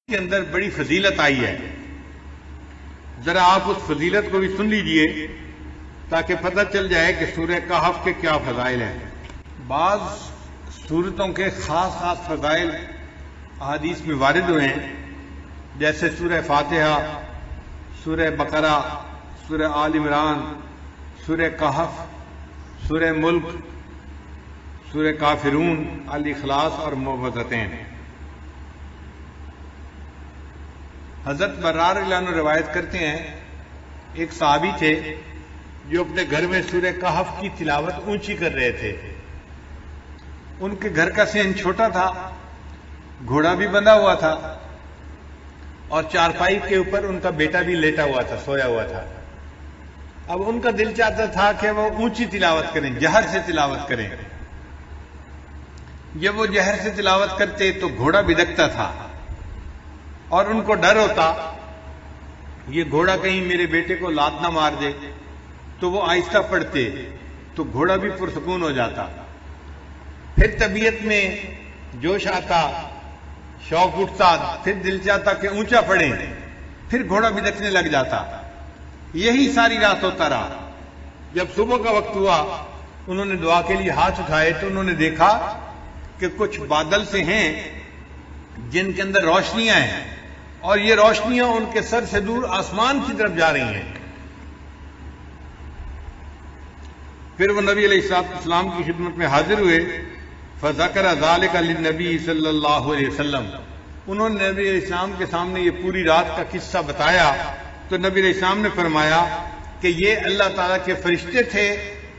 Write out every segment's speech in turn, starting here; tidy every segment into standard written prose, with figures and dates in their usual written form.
کے اندر بڑی فضیلت آئی ہے، ذرا آپ اس فضیلت کو بھی سن لیجئے تاکہ پتہ چل جائے کہ سورہ کہف کے کیا فضائل ہیں۔ بعض سورتوں کے خاص خاص فضائل احادیث میں وارد ہوئے ہیں، جیسے سورہ فاتحہ، سورہ بقرہ، سورہ آل عمران، سورہ کہف، سورہ ملک، سورہ کافرون، الاخلاص اور معوذتین۔ حضرت برار رضی اللہ عنہ روایت کرتے ہیں، ایک صحابی تھے جو اپنے گھر میں سورہ کہف کی تلاوت اونچی کر رہے تھے۔ ان کے گھر کا صحن چھوٹا تھا، گھوڑا بھی بندھا ہوا تھا اور چارپائی کے اوپر ان کا بیٹا بھی لیٹا ہوا تھا، سویا ہوا تھا۔ اب ان کا دل چاہتا تھا کہ وہ اونچی تلاوت کریں، جہر سے تلاوت کریں۔ جب وہ جہر سے تلاوت کرتے تو گھوڑا بدکتا تھا اور ان کو ڈر ہوتا یہ گھوڑا کہیں میرے بیٹے کو لات نہ مار دے، تو وہ آہستہ پڑھتے تو گھوڑا بھی پرسکون ہو جاتا۔ پھر طبیعت میں جوش آتا، شوق اٹھتا، پھر دل چاہتا کہ اونچا پڑھیں، پھر گھوڑا بدکنے لگ جاتا۔ یہی ساری رات ہوتا رہا۔ جب صبح کا وقت ہوا، انہوں نے دعا کے لیے ہاتھ اٹھائے تو انہوں نے دیکھا کہ کچھ بادل سے ہیں جن کے اندر روشنیاں ہیں، اور یہ روشنیاں ان کے سر سے دور آسمان کی طرف جا رہی ہیں۔ پھر وہ نبی علیہ السلام کی خدمت میں حاضر ہوئے، فذکر ذلک للنبی صلی اللہ علیہ وسلم۔ انہوں نے نبی علیہ السلام کے سامنے یہ پوری رات کا قصہ بتایا تو نبی علیہ السلام نے فرمایا کہ یہ اللہ تعالیٰ کے فرشتے تھے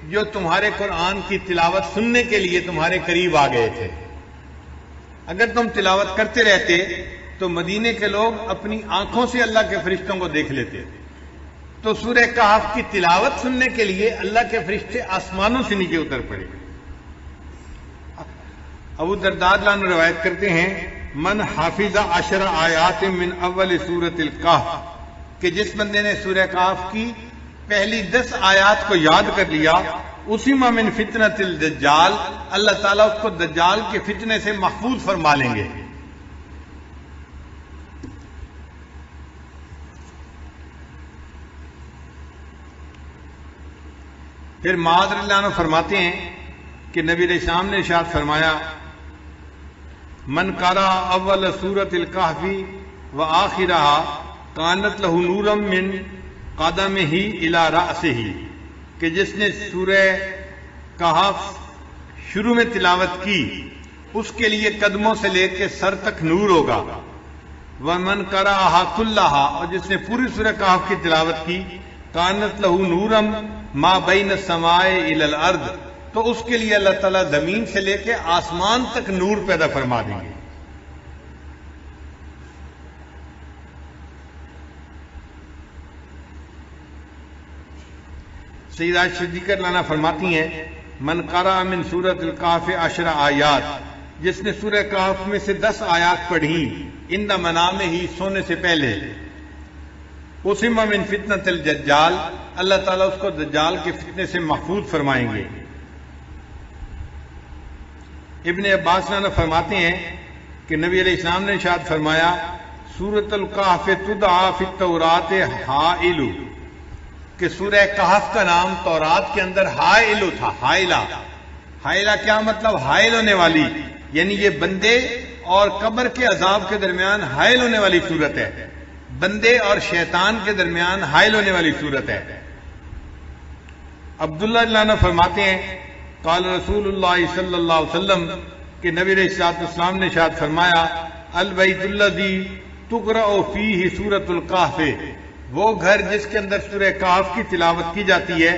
جو تمہارے قرآن کی تلاوت سننے کے لیے تمہارے قریب آ گئے تھے۔ اگر تم تلاوت کرتے رہتے تو مدینے کے لوگ اپنی آنکھوں سے اللہ کے فرشتوں کو دیکھ لیتے۔ تو سورہ کہف کی تلاوت سننے کے لیے اللہ کے فرشتے آسمانوں سے نیچے اتر پڑے۔ ابو درداء رضی اللہ عنہ روایت کرتے ہیں، من حافظ 10 آیات من اول سورۃ الکہف، کہ جس بندے نے سورہ کہف کی پہلی 10 آیات کو یاد کر لیا، اسی من فتنۃ الدجال، اللہ تعالیٰ اس کو دجال کے فتنے سے محفوظ فرما لیں گے۔ پھر معاذ رضی اللہ عنہ فرماتے ہیں کہ نبی علیہ السلام نے ارشاد فرمایا، من قرأ اول سورۃ الکہف وآخرها کانت لہ نورا من قدمہ الی رأسہ، کہ جس نے سورہ کہف شروع میں تلاوت کی اس کے لیے قدموں سے لے کے سر تک نور ہوگا۔ ومن قرأها کلها، اور جس نے پوری سورہ کہف کی تلاوت کی، کانت لہ نورا ما بین السماء الی الارض، تو اس کے لیے اللہ تعالیٰ زمین سے لے کے آسمان تک نور پیدا فرما دیں گے۔ سیدہ صدیقہ رضی اللہ عنہا فرماتی ہیں، من قرأ من سورۃ الکہف 10 آیات، جس نے سورہ کہف میں سے 10 آیات پڑھی، عند منامہ، سونے سے پہلے، اسم من فتنۃ الدجال، اللہ تعالیٰ اس کو دجال کے فتنے سے محفوظ فرمائیں گے۔ ابن عباس نے فرماتے ہیں کہ نبی علیہ السلام نے ارشاد فرمایا، سورۃ الکہف تدعی فی التوراۃ حائل، کہ سورہ کہف کا نام تورات کے اندر حائل تھا۔ حائلہ کیا مطلب؟ حائل ہونے والی، یعنی یہ بندے اور قبر کے عذاب کے درمیان حائل ہونے والی صورت ہے، بندے اور شیطان کے درمیان حائل ہونے والی صورت ہے۔ عبداللہ رضی اللہ عنہ فرماتے ہیں، قال رسول اللہ صلی اللہ علیہ وسلم، کہ نبی علیہ السلام نے ارشاد فرمایا، البیت الذی تقرأ فیہ سورۃ الکہف، وہ گھر جس کے اندر سورہ کہف کی تلاوت کی جاتی ہے،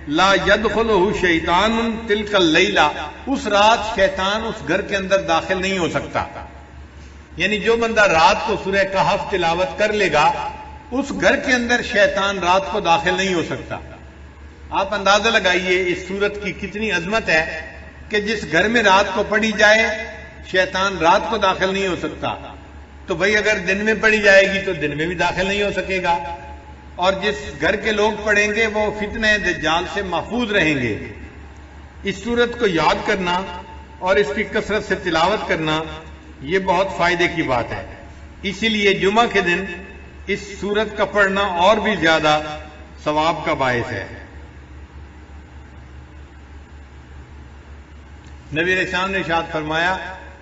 لا یدخلہ شیطان تلک اللیلہ، اس رات شیطان اس گھر کے اندر داخل نہیں ہو سکتا۔ یعنی جو بندہ رات کو سورہ کہف تلاوت کر لے گا، اس گھر کے اندر شیطان رات کو داخل نہیں ہو سکتا۔ آپ اندازہ لگائیے اس سورت کی کتنی عظمت ہے کہ جس گھر میں رات کو پڑھی جائے شیطان رات کو داخل نہیں ہو سکتا، تو بھئی اگر دن میں پڑھی جائے گی تو دن میں بھی داخل نہیں ہو سکے گا، اور جس گھر کے لوگ پڑھیں گے وہ فتنہ دجال سے محفوظ رہیں گے۔ اس سورت کو یاد کرنا اور اس کی کثرت سے تلاوت کرنا یہ بہت فائدے کی بات ہے۔ اسی لیے جمعہ کے دن اس سورت کا پڑھنا اور بھی زیادہ ثواب کا باعث ہے۔ نبی علیہ السلام نے ارشاد فرمایا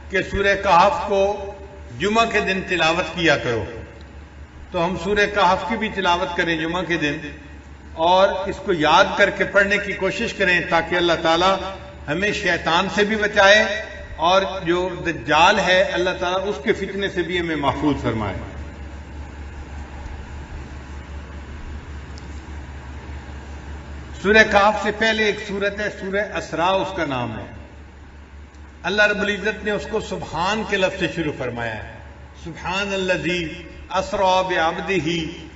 کہ سورہ کہف کو جمعہ کے دن تلاوت کیا کرو، تو ہم سورہ کہف کی بھی تلاوت کریں جمعہ کے دن، اور اس کو یاد کر کے پڑھنے کی کوشش کریں تاکہ اللہ تعالی ہمیں شیطان سے بھی بچائے اور جو دجال ہے اللہ تعالیٰ اس کے فتنے سے بھی ہمیں محفوظ فرمائے۔ سورہ کہف سے پہلے ایک سورت ہے سورہ اسراء، اس کا نام ہے۔ اللہ رب العزت نے اس کو سبحان کے لفظ سے شروع فرمایا ہے، سبحان الذی اسریٰ بعبدہ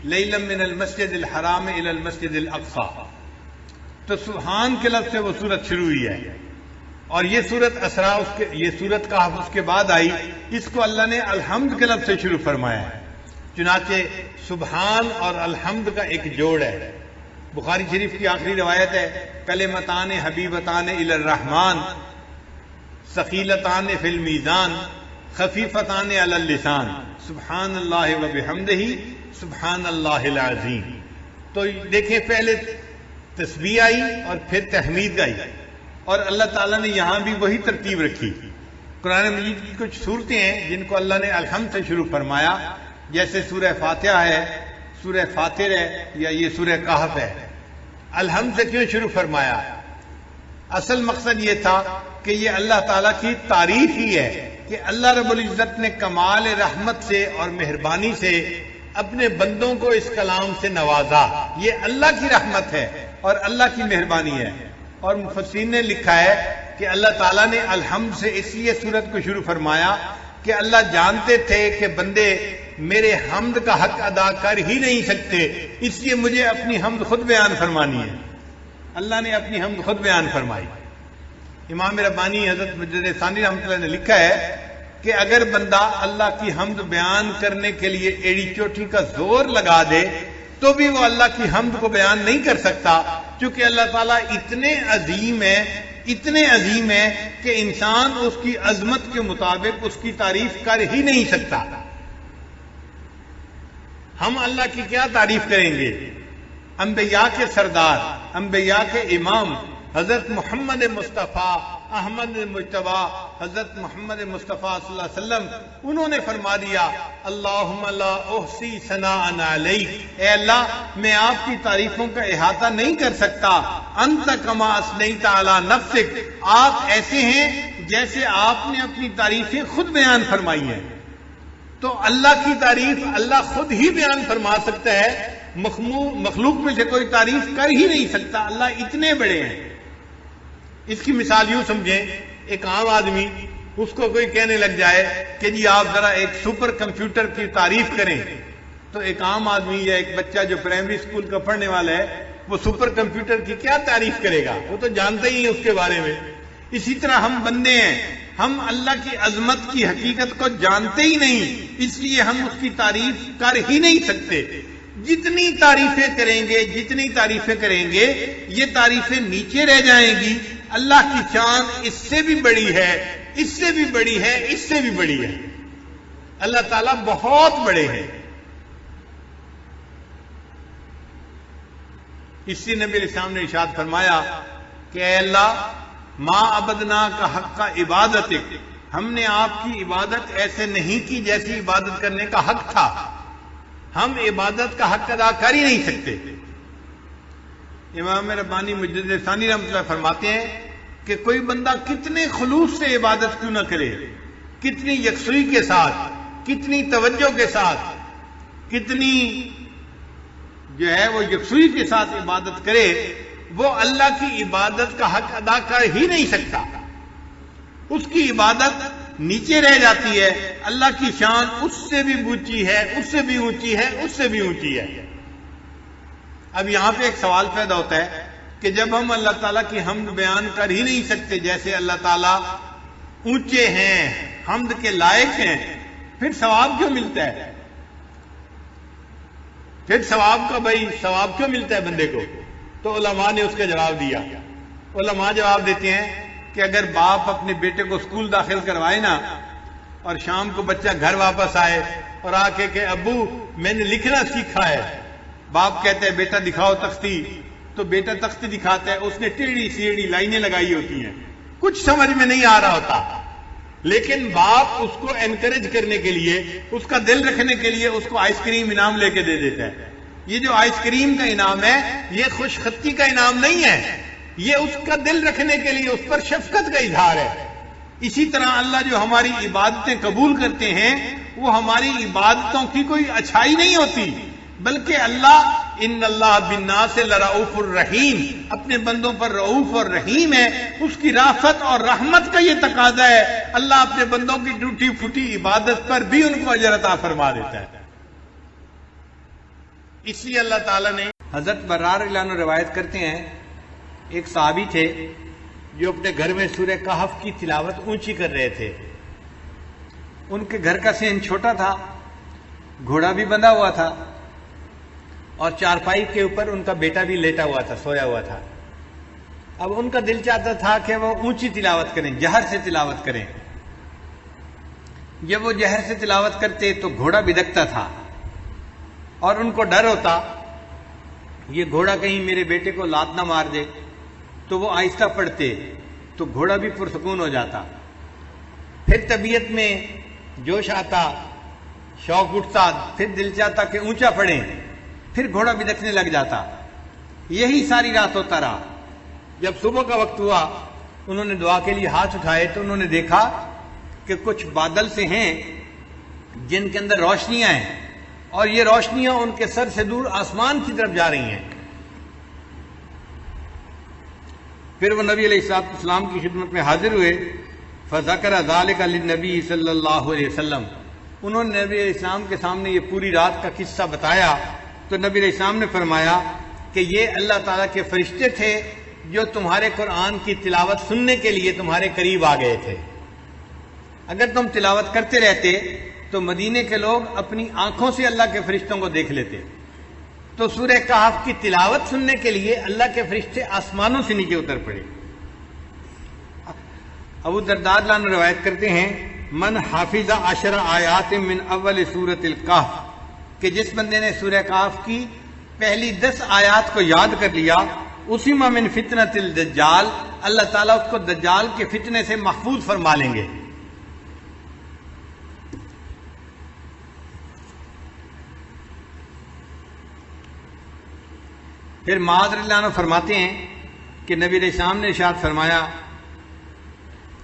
لیلا من المسجد الحرام الی المسجد الاقصی، تو سبحان کے لفظ سے وہ سورت شروع ہوئی ہے۔ اور یہ سورت اسراء یہ سورت کہف اس کے بعد آئی، اس کو اللہ نے الحمد کے لفظ سے شروع فرمایا ہے۔ چنانچہ سبحان اور الحمد کا ایک جوڑ ہے۔ بخاری شریف کی آخری روایت ہے، کلمتان حبیبتان الی الرحمن ثقیلتان فی المیزان خفیفتان علی اللسان سبحان اللہ و بحمدہ سبحان اللہ العظیم۔ تو دیکھیں پہلے تسبیح آئی اور پھر تحمید آئی، اور اللہ تعالیٰ نے یہاں بھی وہی ترتیب رکھی۔ قرآن مجید کی کچھ صورتیں ہیں جن کو اللہ نے الحمد سے شروع فرمایا، جیسے سورہ فاتحہ ہے، سورہ فاطر ہے، یا یہ سورہ کہف ہے۔ الحمد سے کیوں شروع فرمایا؟ اصل مقصد یہ تھا کہ یہ اللہ تعالیٰ کی تعریف ہی ہے کہ اللہ رب العزت نے کمال رحمت سے اور مہربانی سے اپنے بندوں کو اس کلام سے نوازا۔ یہ اللہ کی رحمت ہے اور اللہ کی مہربانی ہے۔ اور مفسرین نے لکھا ہے کہ اللہ تعالیٰ نے الحمد سے اس لیے سورت کو شروع فرمایا کہ اللہ جانتے تھے کہ بندے میرے حمد کا حق ادا کر ہی نہیں سکتے، اس لیے مجھے اپنی حمد خود بیان فرمانی ہے۔ اللہ نے اپنی حمد خود بیان فرمائی۔ امام ربانی حضرت مجدد ثانی رحمۃ اللہ نے لکھا ہے کہ اگر بندہ اللہ کی حمد بیان کرنے کے لیے ایڑی چوٹی کا زور لگا دے تو بھی وہ اللہ کی حمد کو بیان نہیں کر سکتا، چونکہ اللہ تعالیٰ اتنے عظیم ہے کہ انسان اس کی عظمت کے مطابق اس کی تعریف کر ہی نہیں سکتا۔ ہم اللہ کی کیا تعریف کریں گے؟ انبیاء کے سردار، انبیاء کے امام حضرت محمد مصطفیٰ احمد مجتبیٰ حضرت محمد مصطفیٰ صلی اللہ علیہ وسلم، انہوں نے فرما دیا اللہم لا احصی ثناء علیک، اے اللہ میں آپ کی تعریفوں کا احاطہ نہیں کر سکتا، انت کما اثنیت علی نفسک، آپ ایسے ہیں جیسے آپ نے اپنی تعریفیں خود بیان فرمائی ہیں۔ تو اللہ کی تعریف اللہ خود ہی بیان فرما سکتا ہے، مخلوق میں سے کوئی تعریف کر ہی نہیں سکتا، اللہ اتنے بڑے ہیں۔ اس کی مثال یوں سمجھیں، ایک عام آدمی اس کو کوئی کہنے لگ جائے کہ جی آپ ذرا ایک سپر کمپیوٹر کی تعریف کریں، تو ایک عام آدمی یا ایک بچہ جو پرائمری اسکول کا پڑھنے والا ہے وہ سپر کمپیوٹر کی کیا تعریف کرے گا؟ وہ تو جانتا ہی ہے اس کے بارے میں۔ اسی طرح ہم بندے ہیں، ہم اللہ کی عظمت کی حقیقت کو جانتے ہی نہیں، اس لیے ہم اس کی تعریف کر ہی نہیں سکتے۔ جتنی تعریفیں کریں گے یہ تعریفیں نیچے رہ جائیں گی۔ اللہ کی شان اس سے بھی بڑی ہے، اس سے بھی بڑی ہے، اس سے بھی بڑی ہے۔ اللہ تعالیٰ بہت بڑے ہیں۔ اسی نبی علیہ السلام نے ارشاد فرمایا کہ اے اللہ ما عبدنا کا حق کا عبادتک، ہم نے آپ کی عبادت ایسے نہیں کی جیسی عبادت کرنے کا حق تھا، ہم عبادت کا حق ادا کر ہی نہیں سکتے۔ امام ربانی مجدد ثانی رحمۃ اللہ فرماتے ہیں کہ کوئی بندہ کتنے خلوص سے عبادت کیوں نہ کرے، کتنی یکسوئی کے ساتھ، کتنی توجہ کے ساتھ، کتنی جو ہے وہ یکسوئی کے ساتھ عبادت کرے، وہ اللہ کی عبادت کا حق ادا کر ہی نہیں سکتا۔ اس کی عبادت نیچے رہ جاتی ہے، اللہ کی شان اس سے بھی اونچی ہے، اس سے بھی اونچی ہے، اس سے بھی اونچی ہے۔ اب یہاں پہ ایک سوال پیدا ہوتا ہے کہ جب ہم اللہ تعالیٰ کی حمد بیان کر ہی نہیں سکتے، جیسے اللہ تعالیٰ اونچے ہیں، حمد کے لائق ہیں، پھر ثواب کیوں ملتا ہے؟ پھر ثواب کیوں ملتا ہے بندے کو؟ تو علماء نے اس کا جواب دیا۔ علماء جواب دیتے ہیں کہ اگر باپ اپنے بیٹے کو اسکول داخل کروائے نا، اور شام کو بچہ گھر واپس آئے اور آ کے کہ ابو میں نے لکھنا سیکھا ہے، باپ کہتے ہیں بیٹا دکھاؤ تختی، تو بیٹا تختی دکھاتا ہے، اس نے ٹیڑھی سیڑھی لائنیں لگائی ہوتی ہیں، کچھ سمجھ میں نہیں آ رہا ہوتا، لیکن باپ اس کو انکریج کرنے کے لیے، اس کا دل رکھنے کے لیے اس کو آئس کریم انعام لے کے دے دیتا ہے۔ یہ جو آئس کریم کا انعام ہے یہ خوش خطی کا انعام نہیں ہے، یہ اس کا دل رکھنے کے لیے اس پر شفقت کا اظہار ہے۔ اسی طرح اللہ جو ہماری عبادتیں قبول کرتے ہیں وہ ہماری عبادتوں کی کوئی اچھائی نہیں ہوتی، بلکہ اللہ ان اللہ بالناس لرؤوف الرحیم، اپنے بندوں پر رؤوف اور رحیم ہے، اس کی رافت اور رحمت کا یہ تقاضا ہے، اللہ اپنے بندوں کی ٹوٹی پھوٹی عبادت پر بھی ان کو اجر عطا فرما دیتا ہے۔ اس لیے اللہ تعالیٰ نے، حضرت برار رضی اللہ عنہ روایت کرتے ہیں، ایک صحابی تھے جو اپنے گھر میں سورہ کہف کی تلاوت اونچی کر رہے تھے۔ ان کے گھر کا صحن چھوٹا تھا، گھوڑا بھی بندھا ہوا تھا اور چارپائی کے اوپر ان کا بیٹا بھی لیٹا ہوا تھا، سویا ہوا تھا۔ اب ان کا دل چاہتا تھا کہ وہ اونچی تلاوت کریں، جہر سے تلاوت کریں۔ جب وہ جہر سے تلاوت کرتے تو گھوڑا بدکتا تھا اور ان کو ڈر ہوتا یہ گھوڑا کہیں میرے بیٹے کو لات نہ مار دے، تو وہ آہستہ پڑھتے تو گھوڑا بھی پرسکون ہو جاتا۔ پھر طبیعت میں جوش آتا، شوق اٹھتا، پھر دل چاہتا کہ اونچا پڑھیں، پھر گھوڑا بدکنے لگ جاتا۔ یہی ساری رات ہوتا رہا۔ جب صبح کا وقت ہوا انہوں نے دعا کے لیے ہاتھ اٹھائے تو انہوں نے دیکھا کہ کچھ بادل سے ہیں جن کے اندر روشنیاں ہیں، اور یہ روشنیاں ان کے سر سے دور آسمان کی طرف جا رہی ہیں۔ پھر وہ نبی علیہ السلام کی خدمت میں حاضر ہوئے، فذکر ذلک للنبی صلی اللہ علیہ وسلم، انہوں نے نبی علیہ السلام کے سامنے یہ پوری رات کا قصہ بتایا تو نبی علیہ السلام نے فرمایا کہ یہ اللہ تعالیٰ کے فرشتے تھے جو تمہارے قرآن کی تلاوت سننے کے لیے تمہارے قریب آ گئے تھے۔ اگر تم تلاوت کرتے رہتے تو مدینے کے لوگ اپنی آنکھوں سے اللہ کے فرشتوں کو دیکھ لیتے۔ تو سورہ کہف کی تلاوت سننے کے لیے اللہ کے فرشتے آسمانوں سے نیچے اتر پڑے۔ ابو درداء رضی اللہ عنہ روایت کرتے ہیں، من حافظ 10 آیات من اول سورۃ الکہف، کہ جس بندے نے سورہ کہف کی پہلی 10 آیات کو یاد کر لیا، اسم من فتنۃ الدجال، اللہ تعالیٰ اس کو دجال کے فتنے سے محفوظ فرما لیں گے۔ پھر معاذ رضی اللہ عنہ فرماتے ہیں کہ نبی علیہ السلام نے ارشاد فرمایا،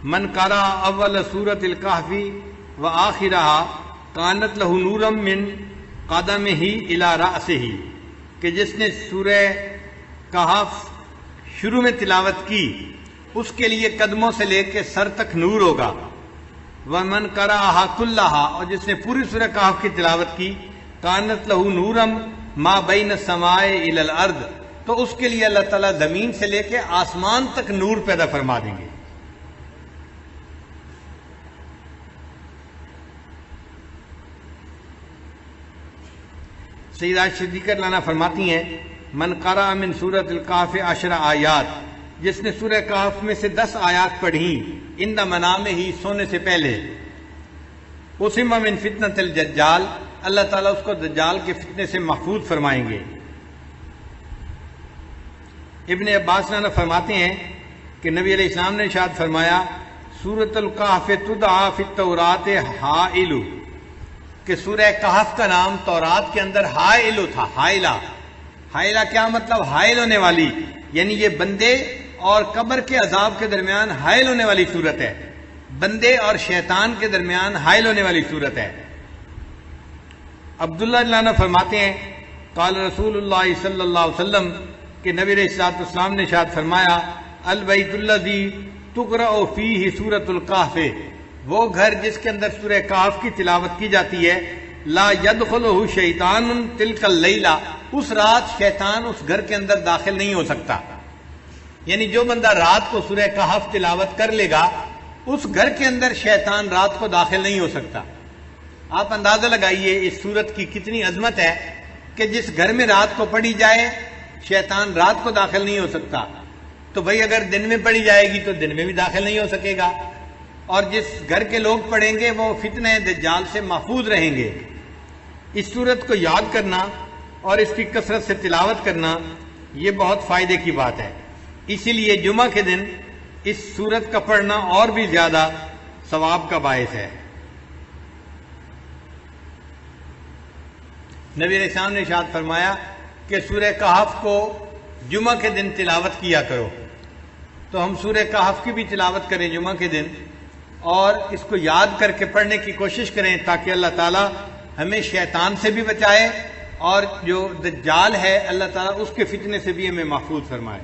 من قرأ اول سورۃ الکہف وآخرها کانت لہ نورا من قدمہ الی رأسہ، کہ جس نے سورہ کہف شروع میں تلاوت کی اس کے لیے قدموں سے لے کے سر تک نور ہوگا۔ ومن قرأها کلھا، اور جس نے پوری سورہ کہف کی تلاوت کی، کانت لہ نورا ما بین السماء الی الارض، تو اس کے لیے اللہ تعالیٰ زمین سے لے کے آسمان تک نور پیدا فرما دیں گے۔ سیدہ صدیقہ رضی اللہ عنہا فرماتی ہیں، من قرأ من سورۃ الکہف 10 آیات، جس نے سورہ کہف میں سے 10 آیات پڑھیں ان منامہ ہی، سونے سے پہلے، اسم من فتنۃ الدجال، اللہ تعالیٰ اس کو دجال کے فتنے سے محفوظ فرمائیں گے۔ ابن عباس نے فرماتے ہیں کہ نبی علیہ السلام نے ارشاد فرمایا، سورۃ الکہف تدعی فی التوراۃ حائل، کہ سورہ کہف کا نام تورات کے اندر حائل تھا۔ حائلہ، حائلہ کیا مطلب؟ حائل ہونے والی، یعنی یہ بندے اور قبر کے عذاب کے درمیان حائل ہونے والی صورت ہے، بندے اور شیطان کے درمیان حائل ہونے والی صورت ہے۔ عبداللہ رضی اللہ عنہ فرماتے ہیں، قال رسول اللہ صلی اللہ علیہ وسلم، کہ نبی علیہ السلام نے ارشاد فرمایا، البیت الذی تقرأ فیہ سورۃ الکہف، وہ گھر جس کے اندر سورہ کہف کی تلاوت کی جاتی ہے، لا يدخلہ شیطان تلک اللیلہ، اس رات شیطان اس گھر کے اندر داخل نہیں ہو سکتا۔ یعنی جو بندہ رات کو سورہ کہف تلاوت کر لے گا اس گھر کے اندر شیطان رات کو داخل نہیں ہو سکتا۔ آپ اندازہ لگائیے اس سورت کی کتنی عظمت ہے کہ جس گھر میں رات کو پڑھی جائے شیطان رات کو داخل نہیں ہو سکتا، تو بھئی اگر دن میں پڑھی جائے گی تو دن میں بھی داخل نہیں ہو سکے گا۔ اور جس گھر کے لوگ پڑھیں گے وہ فتنہ دجال سے محفوظ رہیں گے۔ اس سورت کو یاد کرنا اور اس کی کثرت سے تلاوت کرنا یہ بہت فائدے کی بات ہے، اسی لیے جمعہ کے دن اس سورت کا پڑھنا اور بھی زیادہ ثواب کا باعث ہے۔ نبی علیہ السلام نے ارشاد فرمایا کہ سورہ کہف کو جمعہ کے دن تلاوت کیا کرو، تو ہم سورہ کہف کی بھی تلاوت کریں جمعہ کے دن اور اس کو یاد کر کے پڑھنے کی کوشش کریں تاکہ اللہ تعالیٰ ہمیں شیطان سے بھی بچائے اور جو دجال ہے اللہ تعالیٰ اس کے فتنے سے بھی ہمیں محفوظ فرمائے۔